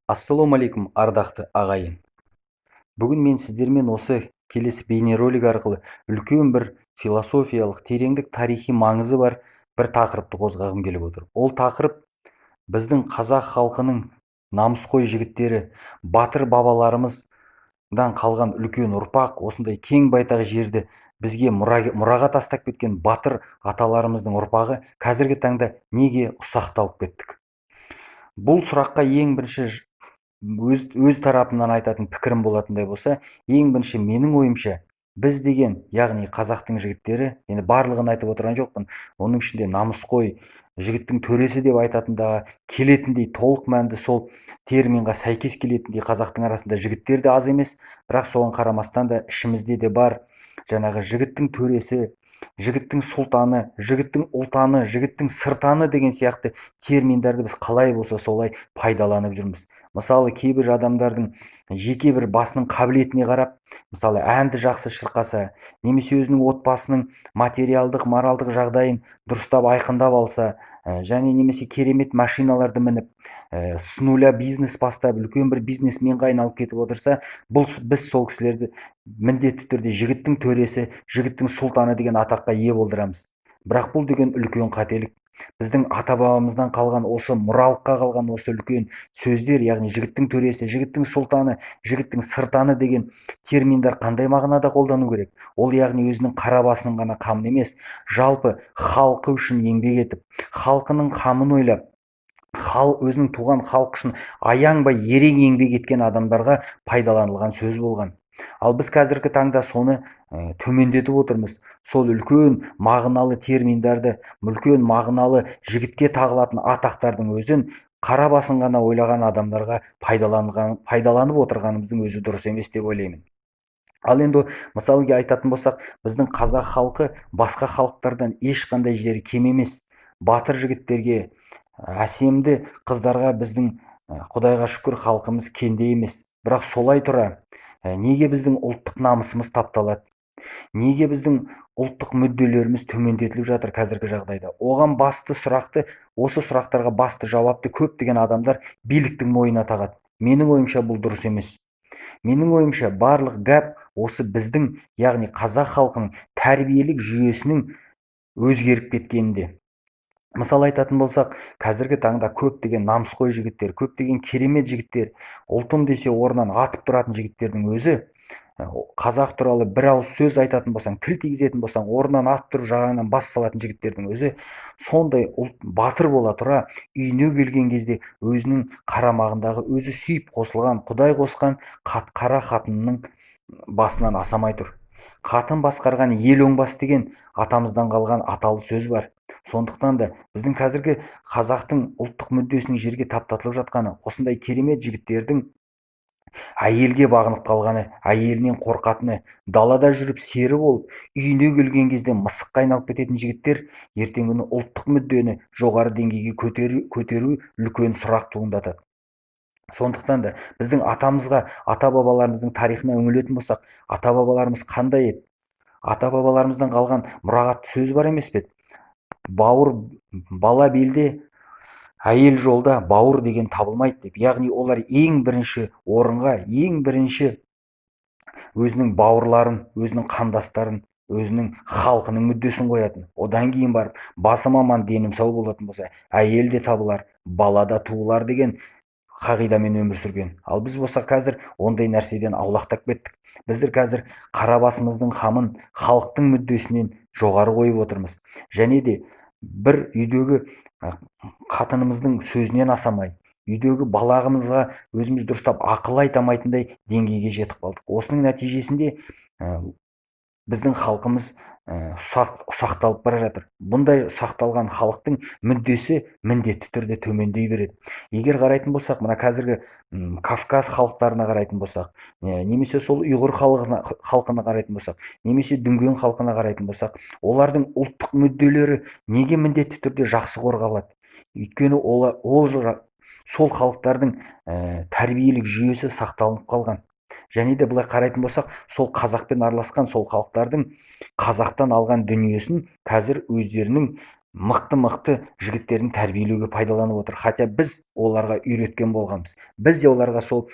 Ассалаумағалейкум, ардақты ағайын. Бүгін мен сіздермен осы келесі бейнеролик арқылы үлкен бір философиялық, тереңдік, тарихи маңызы бар бір тақырыпты қозғағым келіп отыр. Ол тақырып біздің қазақ халқының намысқой жігіттері, батыр бабаларымыздан қалған үлкен ұрпақ, осындай кең байтақ жерді бізге мұраға тастап кеткен батыр аталарымыздың ұрпағы қазіргі таңда неге ұсақталып кеттік? Бұл сұраққа ең бірінші өз тарапымнан айтатын пікірім болатындай болса, ең бірінші менің ойымша, біз деген, яғни қазақтың жігіттері, енді барлығын айтып отырған жоқпын, оның ішінде намысқой жігіттің төресі деп айтатындағы келетіндей, толық мәнді сол терминға сәйкес келетіндей қазақтың арасында жігіттер де аз емес, бірақ соған қарамастан да ішімізде де бар жаңағы жігіттің төресі, жігіттің сұлтаны, жігіттің ұлтаны, жігіттің сыртаны деген сияқты терминдерді біз қалай болса солай пайдаланып жүрміз. Мысалы, кейбір адамдардың жеке бір басының қабілетіне қарап, мысалы әнді жақсы шырқаса, немесе өзінің отбасының материалдық, моральдық жағдайын дұрыстап айқындап алса, және немесе керемет машиналарды мініп, с нуля бизнес бастап, үлкен бір бизнесменге айналып кетіп отырса, біз сол кісілерді міндетті түрде жігіттің төресі, жігіттің сұлтаны деген атаққа ие болдырамыз. Бірақ бұл деген үлкен қателік. Біздің ата бабамыздан қалған осы мұралыққа қалған осы үлкен сөздер, яғни жігіттің төресі, жігіттің сұлтаны, жігіттің сыртаны деген терминдер қандай мағынада қолдану керек? Ол яғни өзінің қара басының ғана қамын емес, жалпы халқы үшін еңбек етіп, халқының қамын ойлап, өзінің туған халық үшін аянбай ерен еңбек еткен адамдарға пайдаланылған сөз болған. Ал біз қазіргі таңда соны төмендетіп отырмыз. Сол үлкен мағыналы терминдерді, үлкен мағыналы жігітке тағылатын атақтардың өзін қара басын ғана ойлаған адамдарға пайдаланып отырғанымыздың өзі дұрыс емес деп ойлаймын. Ал енді мысалға айтатын болсақ, біздің қазақ халқы басқа халықтардан ешқандай жері кем емес. Батыр жігіттерге, әсемді қыздарға біздің құдайға шүкір халқымыз кенде емес. Бірақ солай тұра, неге біздің ұлттық намысымыз тапталады? Неге біздің ұлттық мүдделеріміз төмендетіліп жатыр қазіргі жағдайда? Оған осы сұрақтарға басты жауапты көптеген адамдар биліктің мойнына тағады. Менің ойымша бұл дұрыс емес. Менің ойымша барлық гәп осы біздің, яғни қазақ халқының тәрбиелік жүйесінің өзгеріп кеткенінде. Мысалы айтатын болсақ, қазіргі таңда көптеген намысқой жігіттер, көптеген керемет жігіттер, ұлтым десе орнынан атып тұратын жігіттердің өзі, қазақ туралы бір ауыз сөз айтатын болсаң, тіл тигізетін болсаң, орнынан атып тұрып жағаңнан бас салатын жігіттердің өзі сондай батыр бола тұра, үйіне келген кезде өзінің қарамағындағы, өзі сүйіп қосылған, Құдай қосқан қара қатынының басынан асамай тұр. Қатын басқарған ел оңбас деген атамыздан қалған аталы сөз бар. Сондықтан да біздің қазіргі қазақтың ұлттық мүддесінің жерге таптатылып жатқаны, осындай керемет жігіттердің әйелге бағынып қалғаны, әйелінен қорқатыны, далада жүріп сері болып, үйіне келген кезде мысыққа айналып кететін жігіттер ертеңгі күні ұлттық мүддені жоғары деңгейге көтеру үлкен сұрақ туындатады. Сондықтан да біздің ата бабаларымыздың тарихына үңілетін болсақ, ата бабаларымыз қандай еді? Ата бабаларымыздан қалған мұрағатты сөз бар емес пе? Бауыр бала белде, әйел жолда, бауыр деген табылмайды деп. Яғни олар ең бірінші орынға, ең бірінші өзінің бауырларын, өзінің қандастарын, өзінің халқының мүддесін қоятын. Одан кейін барып, басым аман денім сау болатын болса, әйел де табылар, бала да туылар деген қағидамен өмір сүрген. Ал біз болсақ қазір ондай нәрседен аулақтап кеттік. Біздер қазір қара басымыздың қамын халықтың мүддесінен жоғары қойып отырмыз. Және де бір үйдегі қатынымыздың сөзінен асамай, үйдегі балағымызға өзіміз дұрыстап ақыл айта алмайтындай деңгейге жетіп қалдық. Осының нәтижесінде біздің халқымыз ұсақталып бара жатыр. Бұндай ұсақталған халықтың мүддесі міндетті түрде төмендей береді. Егер қарайтын болсақ, мына қазіргі Кавказ халықтарына қарайтын болсақ, немесе сол ұйғыр халқына қарайтын болсақ, немесе дүнген халқына қарайтын болсақ, олардың ұлттық мүдделері неге міндетті түрде жақсы қорғалады? Өйткені сол халықтардың тәрбиелік жүйесі сақталынып қалған. Және де былай қарайтын болсақ, сол қазақпен араласқан сол халықтардың қазақтан алған дүниесін қазір өздерінің мықты жігіттерін тәрбиелеуге пайдаланып отыр. Хотя біз оларға үйреткен болғанбыз. Біз де оларға сол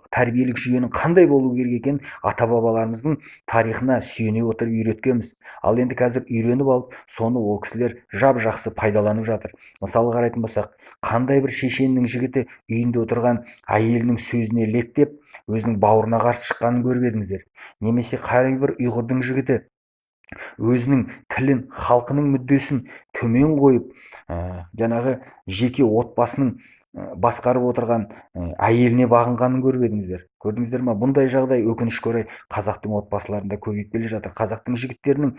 тәрбиелік жүйенің қандай болу керек екенін ата бабаларымыздың тарихына сүйене отырып үйреткенбіз. Ал енді қазір үйреніп алып, соны ол кісілер жап жақсы пайдаланып жатыр. Мысалы қарайтын болсақ, қандай бір шешеннің жігіті үйінде отырған әйелінің сөзіне лектеп, өзінің бауырына қарсы шыққанын көріп едіңіздер. Немесе қайбір ұйғырдың жігіті өзінің тілін, халқының мүддесін төмен қойып, жаңағы жеке отбасының басқарып отырған әйеліне бағынғанын көріп едіңіздер. Көрдіңіздер ма? Бұндай жағдай өкінішке орай қазақтың отбасыларында көбейіп келе жатыр. Қазақтың жігіттерінің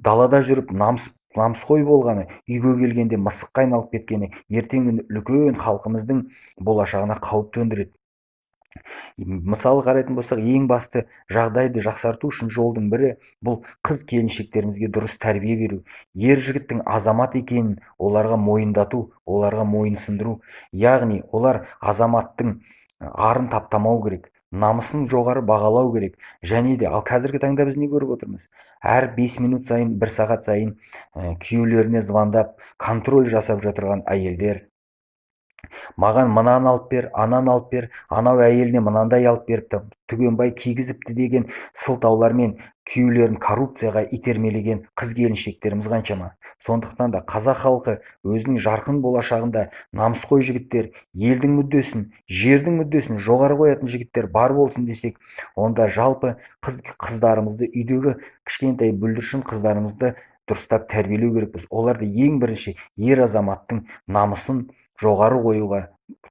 далада жүріп намысқой болғаны, үйге келгенде мысыққа айналып кеткені, ертеңгі күні үлкен халқымыздың болашағына қауіп төндіреді. Мысалы қарайтын болсақ, ең басты жағдайды жақсарту үшін жолдың бірі бұл қыз келіншектерімізге дұрыс тәрбие беру, ер жігіттің азамат екенін оларға мойындату, оларға мойынсындыру. Яғни олар азаматтың арын таптамау керек, намысын жоғары бағалау керек. Және де ал қазіргі таңда біз не көріп отырмыз? Әр 5 минут сайын, 1 сағат сайын күйеулеріне звондап, контроль жасап жатырған әйелдер, маған мынаны алып бер, ананы алып бер, анау әйеліне мынандай алып беріпті, түгенбай кигізіпті деген сылтаулармен күйеулерін коррупцияға итермелеген қыз келіншектеріміз қаншама. Сондықтан да қазақ халқы өзінің жарқын болашағында намысқой жігіттер, елдің мүддесін, жердің мүддесін жоғары қоятын жігіттер бар болсын десек, онда жалпы қыздарымызды, үйдегі кішкентай бүлдіршін қыздарымызды дұрыстап тәрбиелеу керекпіз. Оларды ең бірінші ер азаматтың намысын жоғары қоюға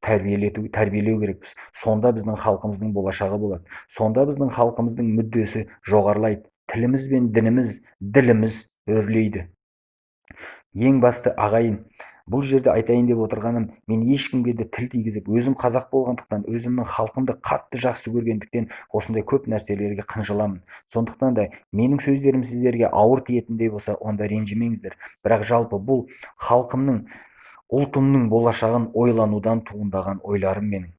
тәрбиелеу керекпіз. Сонда біздің халқымыздың болашағы болады. Сонда біздің халқымыздың мүддесі жоғарылайды. Тіліміз бен дініміз, діліміз өрлейді. Ең басты ағайын, бұл жерде айтайын деп отырғаным, мен ешкімге де тіл тигізіп, өзім қазақ болғандықтан, өзімнің халқымды қатты жақсы көргендіктен осындай көп нәрселерге қынжыламын. Сондықтан да менің сөздерім сіздерге ауыр тиетіндей болса, онда ренжімеңіздер. Бірақ жалпы бұл халқымның, ұлтымның болашағын ойланудан туындаған ойларым менің.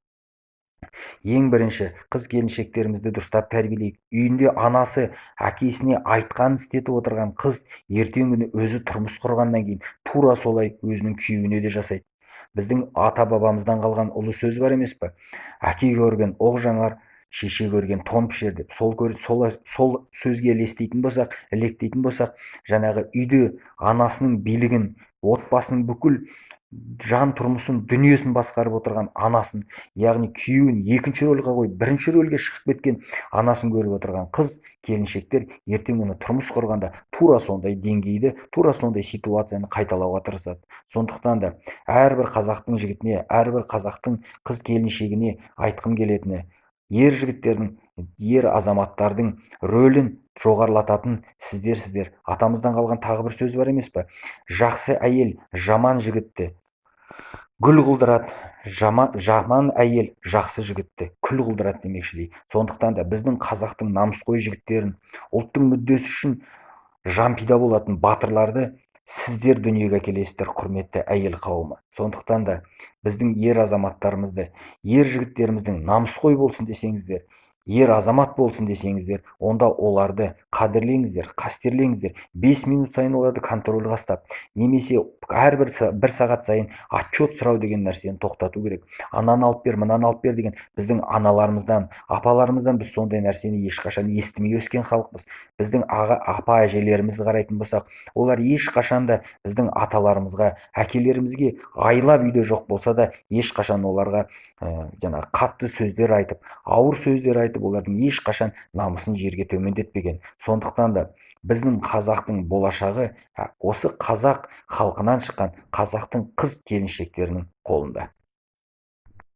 Ең бірінші, қыз келіншектерімізді дұрыстап тәрбиелейік. Үйінде анасы әкесіне айтқанын істетіп отырған қыз ертең күні өзі тұрмыс құрғаннан кейін тура солай өзінің күйеуіне де жасайды. Біздің ата бабамыздан қалған ұлы сөз бар емес пе? Әке көрген оқ жанар, шеше көрген тон пішер деп. Сол сөзге електейтін болсақ, жаңағы үйде анасының билігін, отбасының бүкіл жан тұрмысын, дүниесін басқарып отырған анасын, яғни күйеуін екінші рөлге қойып, бірінші рөлге шығып кеткен анасын көріп отырған қыз келіншектер ертең күні тұрмыс құрғанда тура сондай деңгейді, тура сондай ситуацияны қайталауға тырысады. Сондықтан да әрбір қазақтың жігітіне, әрбір қазақтың қыз келіншегіне айтқым келетіні, ер жігіттердің, ер азаматтардың рөлін жоғарылататын сіздер. Атамыздан қалған тағы бір сөз бар емес пе? Жақсы әйел жаман жігітті гүл қылдырады, жаман әйел жақсы жігітті күл қылдырады демекші. Сондықтан да біздің қазақтың намысқой жігіттерін, ұлттың мүддесі үшін жан пида болатын батырларды сіздер дүниеге әкелесіздер, құрметті әйел қауымы. Сондықтан да біздің ер азаматтарымызды, ер жігіттеріміздің намысқой болсын десеңіздер, ер азамат болсын десеңіздер, онда оларды қадірлеңіздер, қастерлеңіздер. 5 минут сайын оларды контрольға ұстап, немесе әрбір 1 сағат сайын отчет сұрау деген нәрсені тоқтату керек. Ананы алып бер, мынаны алып бер деген біздің аналарымыздан, апаларымыздан біз сондай нәрсені ешқашан естімей өскен халықпыз. Біздің апа әжелерімізді қарайтын болсақ, олар ешқашан да біздің аталарымызға, әкелерімізге айлап үйде жоқ болса да, ешқашан оларға жаңағы қатты сөздер айтып, ауыр сөздер айтып, олардың ешқашан намысын жерге төмендетпеген. Сондықтан да біздің қазақтың болашағы осы қазақ халқынан шыққан қазақтың қыз келіншектерінің қолында.